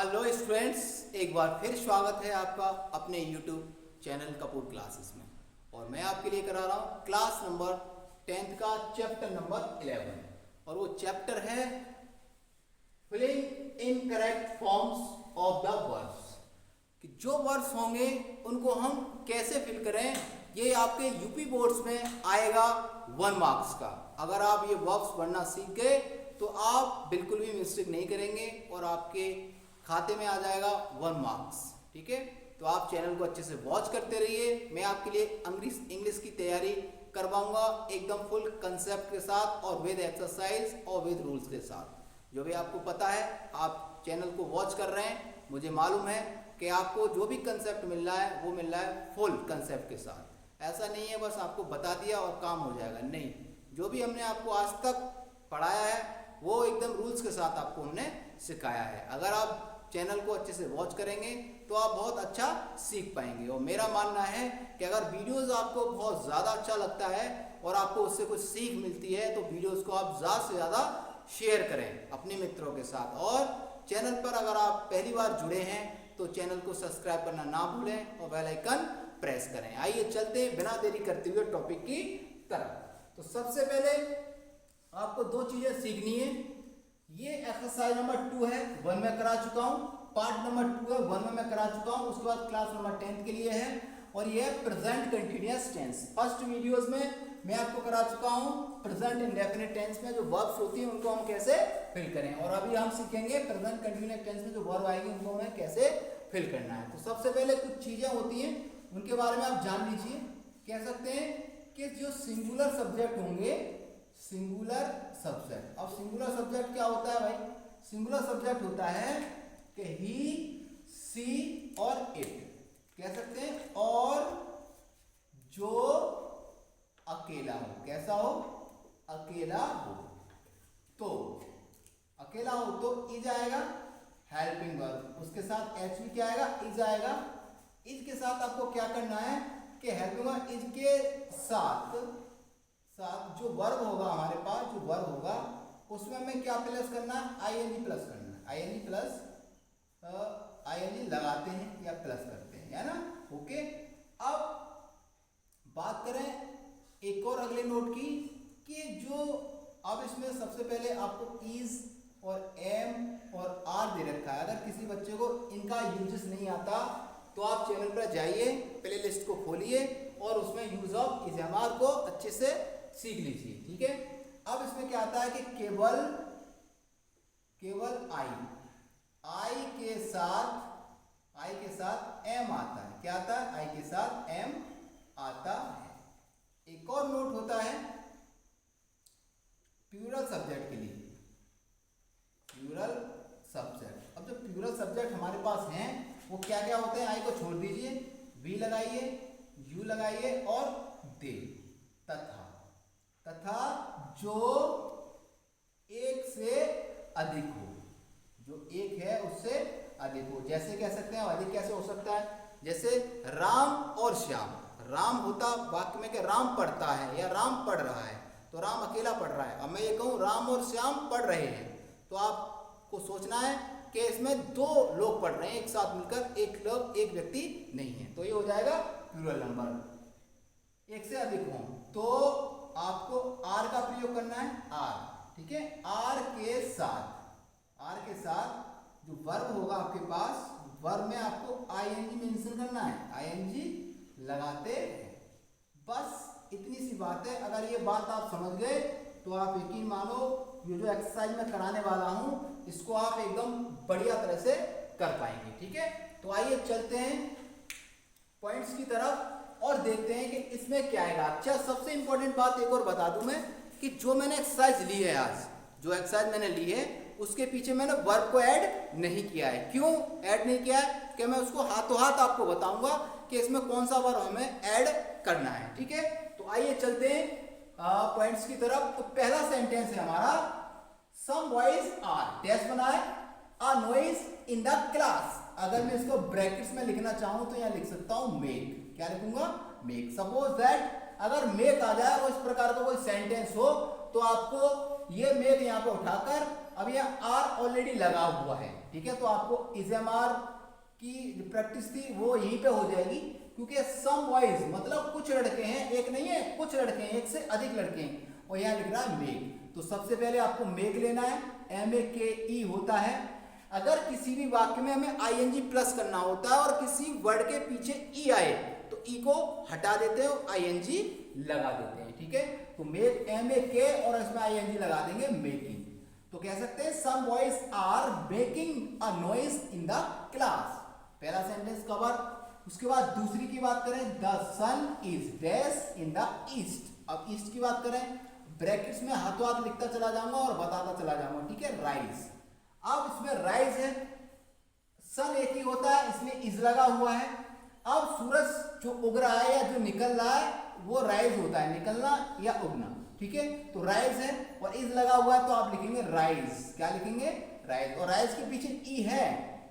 Hello students, एक बार फिर स्वागत है आपका अपने यूट्यूब चैनल कपूर क्लासेस में। और मैं आपके लिए करा रहा हूँ क्लास नंबर 10th का चैप्टर नंबर 11 और वो चैप्टर है filling incorrect forms of the words. कि जो वर्ड्स होंगे उनको हम कैसे फिल करें, ये आपके यूपी बोर्ड्स में आएगा 1 मार्क्स का। अगर आप ये वर्ड्स पढ़ना सीख गए तो आप बिल्कुल भी मिस्टेक नहीं करेंगे और आपके खाते में आ जाएगा 1 मार्क्स। ठीक है, तो आप चैनल को अच्छे से वॉच करते रहिए। मैं आपके लिए इंग्लिश की तैयारी करवाऊंगा एकदम फुल कंसेप्ट के साथ और विद एक्सरसाइज और विद रूल्स के साथ। जो भी आपको पता है, आप चैनल को वॉच कर रहे हैं, मुझे मालूम है कि आपको जो भी कंसेप्ट मिल रहा है वो मिल रहा है फुल कंसेप्ट के साथ। ऐसा नहीं है बस आपको बता दिया और काम हो जाएगा, नहीं। जो भी हमने आपको आज तक पढ़ाया है वो एकदम रूल्स के साथ आपको हमने सिखाया है। अगर आप चैनल को अच्छे से वॉच करेंगे तो आप बहुत अच्छा सीख पाएंगे। और मेरा मानना है कि अगर वीडियोस आपको बहुत ज़्यादा अच्छा लगता है और आपको उससे कुछ सीख मिलती है तो वीडियोस को आप ज़्यादा से ज़्यादा शेयर करें अपने मित्रों के साथ। और चैनल पर अगर आप पहली बार जुड़े हैं तो चैनल को सब्सक्राइब करना ना भूलें और बेल आइकन प्रेस करें। आइए चलते हैं बिना देरी करते हुए टॉपिक की तरफ। तो सबसे पहले आपको 2 चीज़ें सीखनी है। ये एक्सरसाइज नंबर 2 है, 1 में करा चुका हूँ। पार्ट नंबर 2 है, 1 में मैं करा चुका हूँ। उसके बाद क्लास नंबर 10 के लिए है और ये है present continuous tense. First videos में मैं आपको करा चुका हूँ प्रेजेंट इंडेफिनिट टेंस में जो वर्ब्स होती हैं उनको हम कैसे फिल करें। और अभी हम सीखेंगे प्रेजेंट कंटिन्यूअस टेंस में जो वर्ब आएगी उनको हमें कैसे फिल करना है। तो सबसे पहले कुछ चीज़ें होती हैं उनके बारे में आप जान लीजिए। कह सकते हैं कि जो सिंगुलर सब्जेक्ट होंगे, सिंगुलर सब्जेक्ट। अब सिंगुलर सब्जेक्ट क्या होता है भाई? सिंगुलर सब्जेक्ट होता है कि ही, सी और इट, कह सकते हैं, और जो अकेला हो। कैसा हो? अकेला हो। तो अकेला हो तो इज आएगा, हेल्पिंग वर्ब, उसके साथ एच भी क्या आएगा? इज आएगा। इज के साथ आपको क्या करना है कि हेल्पिंग वर्ब इज के साथ जो वर्ब होगा हमारे पास, जो वर्ब होगा उसमें हमें क्या प्लस करना है? आईएनजी प्लस करना है। आईएनजी प्लस आईएनजी लगाते हैं या प्लस करते हैं, है ना? ओके। अब बात करें एक और अगले नोट की कि जो अब इसमें सबसे पहले आपको इज और एम और आर दे रखा है। अगर किसी बच्चे को इनका यूजेस नहीं आता तो आप चैनल पर जाइए, प्ले लिस्ट को खोलिए और उसमें use of is am are को अच्छे से सीख लीजिए। ठीक है, अब इसमें क्या आता है कि केवल आई के साथ एम आता है। क्या आता है? आई के साथ एम आता है। एक और नोट होता है प्लूरल सब्जेक्ट के लिए, प्लूरल सब्जेक्ट। अब जो प्लूरल सब्जेक्ट हमारे पास हैं वो क्या क्या होते हैं? आई को छोड़ दीजिए, वी लगाइए, यू लगाइए और दे, तथा जो एक से अधिक हो, जो एक है उससे अधिक हो। जैसे कह सकते हैं, अधिक कैसे हो सकता है? जैसे राम और श्याम। राम होता वाक्य में कि राम पढ़ता है या राम पढ़ रहा है, तो राम अकेला पढ़ रहा है। अब मैं ये कहूँ राम और श्याम पढ़ रहे हैं, तो आपको सोचना है कि इसमें 2 लोग पढ़ रहे हैं एक साथ मिलकर, एक व्यक्ति नहीं है, तो ये हो जाएगा प्लूरल नंबर। एक से अधिक हो तो आपको आर का प्रयोग करना है, आर। ठीक है, आर के साथ जो वर्ब होगा आपके पास, वर्ब में आपको आईएनजी मेंशन करना है, आईएनजी लगाते हैं। बस इतनी सी बात है। अगर ये बात आप समझ गए तो आप यकीन मानो ये जो एक्सरसाइज मैं कराने वाला हूं इसको आप एकदम बढ़िया तरह से कर पाएंगे। ठीक है, तो आइए चलते हैं पॉइंट्स की तरफ और देखते हैं कि इसमें क्या आएगा। अच्छा, सबसे इंपॉर्टेंट बात एक और बता दूं मैं कि जो मैंने एक्सरसाइज ली है आज, जो एक्सरसाइज मैंने ली है उसके पीछे मैंने वर्ब को ऐड नहीं किया है। क्यों ऐड नहीं किया है? कि मैं उसको हाथों हाथ आपको बताऊंगा कि इसमें कौन सा वर्ब हमें ऐड करना है। ठीक है, तो आइए चलते हैं पॉइंट्स की तरफ। तो पहला सेंटेंस है हमारा, सम बॉयज आर डैश बना है अ नॉइज इन द क्लास। अगर मैं इसको ब्रैकेट्स में लिखना चाहूं तो यहां लिख सकता हूं मेक। क्या लिखूंगा? मेक। सपोज दैट अगर मेक आ जाए और इस प्रकार का कोई सेंटेंस हो तो आपको ये मेक यहाँ पे उठाकर, अब यहाँ आर ऑलरेडी लगा हुआ है, ठीक है, तो आपको इजेमार की जो प्रैक्टिस थी वो यहीं पे हो जाएगी, क्योंकि सम बॉयज मतलब कुछ लड़के हैं, एक नहीं है, कुछ लड़के हैं, एक से अधिक लड़के हैं, और यहाँ लिख रहा है मेक। तो सबसे पहले आपको मेक लेना है, MEKE होता है। अगर किसी भी वाक्य में हमें ING प्लस करना होता है और किसी वर्ड के पीछे E आए तो E को हटा देते हैं और ING लगा देते हैं, ठीक है। तो मेक MEK और इसमें ING लगा देंगे मेकिंग। तो कह सकते हैं some boys are making a noise in the class, पहला सेंटेंस कवर। उसके बाद दूसरी की बात करें, the sun is dash in the east. अब ईस्ट की बात करें, ब्रैकेट्स में हाथों हाथ लिखता चला जाऊंगा और बताता चला जाऊंगा, ठीक है। राइज, अब इसमें राइज है, सन एक ही होता है, इसमें इज लगा हुआ है। अब सूरज जो उग रहा है या जो निकल रहा है वो राइज होता है, निकलना या उगना, ठीक है। तो राइज है और इज लगा हुआ है, तो आप लिखेंगे राइज। क्या लिखेंगे? राइज। और राइज के पीछे ई है,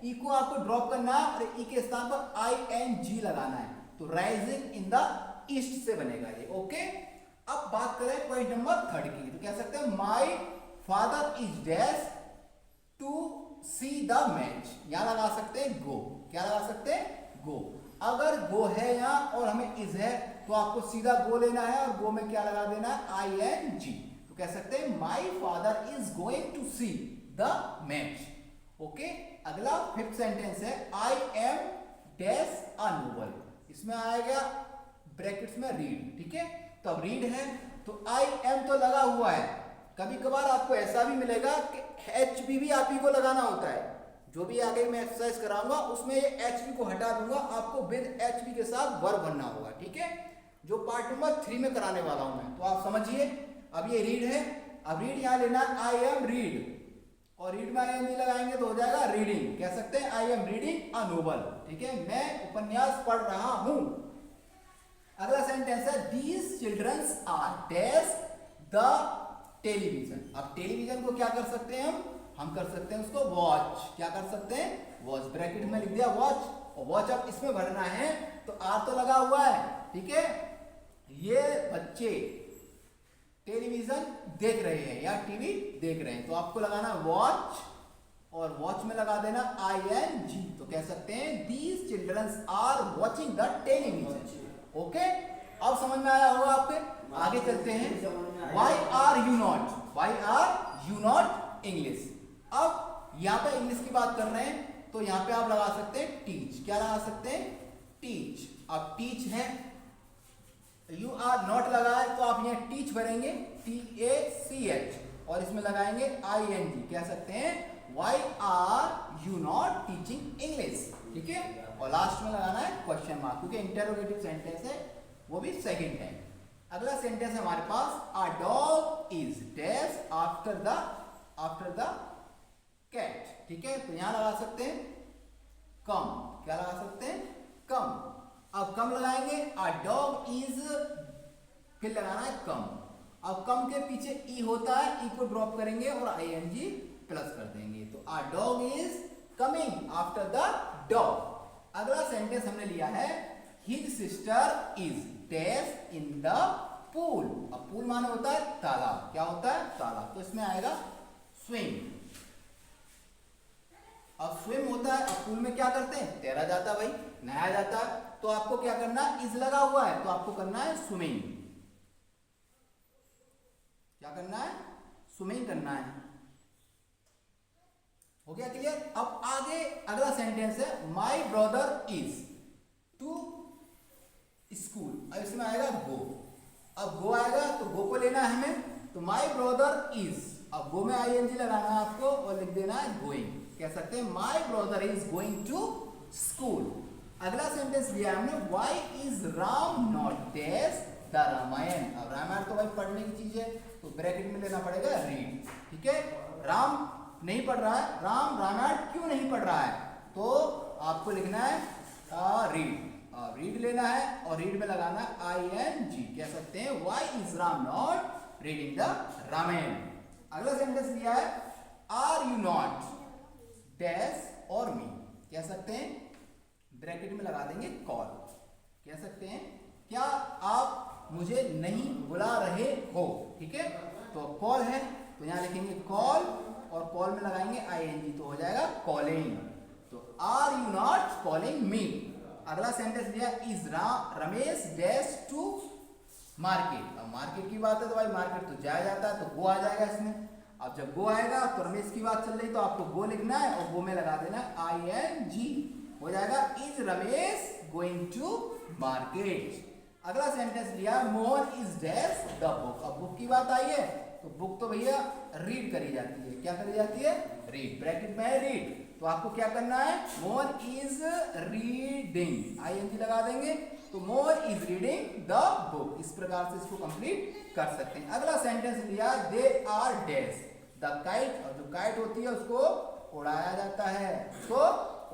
ई को आपको ड्रॉप करना है और ई के स्थान पर ING लगाना है, तो राइजिंग इन द ईस्ट से बनेगा ये, ओके। अब बात करें पॉइंट नंबर 3 की, तो कह सकते हैं my father is dash to see the match. यहां लगा सकते हैं गो। क्या लगा सकते हैं? गो। अगर गो है यहां और हमें इज है तो आपको सीधा गो लेना है और गो में क्या लगा देना है? ING। तो कह सकते हैं my father is going to see the match, okay. अगला 5th सेंटेंस है, I am dash a novel. इसमें आएगा ब्रैकेट्स में रीड, ठीक है। तो अब रीड है तो आई एम तो लगा हुआ है। कभी कभार आपको ऐसा भी मिलेगा कि HB भी आप ही को लगाना होता है। जो भी आगे मैं एक्सरसाइज कराऊंगा उसमें ये HB को हटा दूंगा, आपको विद HB के साथ वर्ब बनना होगा, ठीक है। जो पार्ट नंबर 3 में कराने वाला हूं मैं, तो आप समझिए। अब ये रीड है, अब रीड यहां लेना, आई एम रीड, और रीड में ING लगाएंगे तो हो जाएगा रीडिंग। कह सकते हैं I am reading a novel, ठीक है, मैं उपन्यास पढ़ रहा हूं। अगला सेंटेंस है, these childrens are dash the television. अब टेलीविजन को क्या कर सकते हैं हम कर सकते हैं उसको वॉच। क्या कर सकते हैं? वॉच। ब्रैकेट में लिख दिया वॉच, और वॉच अब इसमें भरना है तो आर तो लगा हुआ है, ठीक है। ये बच्चे टेलीविजन देख रहे हैं या टीवी देख रहे हैं, तो आपको लगाना वॉच और वॉच में लगा देना ING। तो कह सकते हैं these childrens are watching the television, okay. अब समझ में आया होगा आपके। आगे चलते हैं, why are you not English. अब यहां पे इंग्लिश की बात कर रहे हैं तो यहां पे आप लगा सकते हैं टीच। क्या लगा सकते हैं? टीच। अब टीच है, यू आर नॉट लगा है तो आप यहाँ टीच भरेंगे, TACH, और इसमें लगाएंगे ING। कह सकते हैं why are you not teaching English, ठीक है। और लास्ट में लगाना है क्वेश्चन मार्क, क्योंकि इंटरोगेटिव सेंटेंस है, वो भी सेकंड टाइम। अगला सेंटेंस है हमारे पास, a dog is dash after the cat, ठीक है। तो यहां लगा सकते हैं कम। क्या लगा सकते हैं? कम। अब कम लगाएंगे, अ डॉग इज, फिर लगाना है कम। अब कम के पीछे ई होता है, ई को ड्रॉप करेंगे और ING प्लस कर देंगे, तो अ dog is coming after the dog. अगला सेंटेंस हमने लिया है, his sister is dash in the pool. अब पूल माने होता है तालाब। क्या होता है? तालाब। तो इसमें आएगा स्विम। अब स्विम होता है, अब पूल में क्या करते हैं? तैरा जाता है भाई, नहाया जाता है। तो आपको क्या करना है? इज लगा हुआ है तो आपको करना है स्विमिंग। क्या करना है? स्विमिंग करना है। हो गया क्लियर? अब आगे अगला सेंटेंस है, my brother is to school. अब इसमें आएगा गो। अब गो आएगा तो गो को लेना है हमें, तो माई ब्रदर इज, अब गो में ING लगाना है आपको और लिख देना है गोइंग। कह सकते हैं my brother is going to school. अगला सेंटेंस लिया हमने, why is Ram not dash the Ramayana. अब रामायण तो भाई पढ़ने की चीज है, तो ब्रैकेट में लेना पड़ेगा रीड, ठीक है। राम नहीं पढ़ रहा है, राम रामायण क्यों नहीं पढ़ रहा है, तो आपको लिखना है रीड। रीड लेना है और रीड में लगाना है ING। कह सकते हैं why is Ram not reading the Ramayana. अगला सेंटेंस लिया है, आर यू नॉट डैश और मी। कह सकते हैं ब्रैकेट में लगा देंगे कॉल। कह सकते हैं क्या आप मुझे नहीं बुला रहे हो, ठीक है। तो कॉल है तो यहां लिखेंगे कॉल और कॉल में लगाएंगे आईएनजी तो हो जाएगा कॉलिंग। तो are you not calling me. अगला सेंटेंस लिया is Ramesh dash to market. अब मार्केट की बात है तो भाई मार्केट तो जाया जाता है तो गो आ जाएगा इसमें। अब जब गो आएगा तो रमेश की बात चल रही तो आपको गो लिखना है और गो में लगा देना आईएनजी, हो जाएगा is Ramesh going to market. अगला सेंटेंस लिया Mohan is dash the book. अब बुक की बात आई है तो बुक तो भैया रीड करी जाती है। क्या करी जाती है? रीड। ब्रैकेट में है रीड। तो आपको क्या करना है? मोहन इज रीडिंग, आईएनजी लगा देंगे तो Mohan is reading the book. इस प्रकार से इसको कंप्लीट कर सकते हैं। अगला सेंटेंस लिया they are dash the kite. और जो काइट होती है उसको उड़ाया जाता है, उसको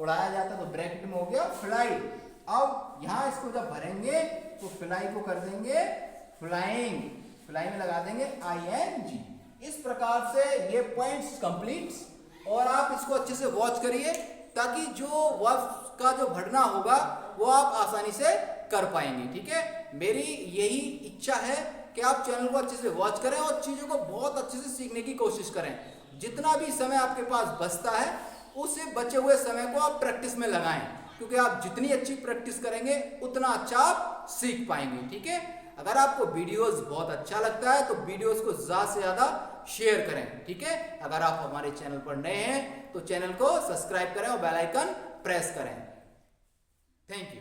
उड़ाया जाता है तो ब्रैकेट में हो गया फ्लाई। अब यहां इसको जब भरेंगे तो फ्लाई को कर देंगे फ्लाइंग, फ्लाई में लगा देंगे आईएनजी। इस प्रकार से ये पॉइंट्स कंप्लीट और आप इसको अच्छे से वॉच करिए ताकि जो वर्ब का जो भरना होगा वो आप आसानी से कर पाएंगे। ठीक है, मेरी यही इच्छा है कि आप चैनल को अच्छे से वॉच करें और चीज़ों को बहुत अच्छे से सीखने की कोशिश करें। जितना भी समय आपके पास बचता है उस बचे हुए समय को आप प्रैक्टिस में लगाएं, क्योंकि आप जितनी अच्छी प्रैक्टिस करेंगे उतना अच्छा आप सीख पाएंगे। ठीक है, अगर आपको वीडियोस बहुत अच्छा लगता है तो वीडियोस को ज़्यादा से ज़्यादा शेयर करें। ठीक है, अगर आप हमारे चैनल पर नए हैं तो चैनल को सब्सक्राइब करें और बेल आइकन प्रेस करें। Thank you.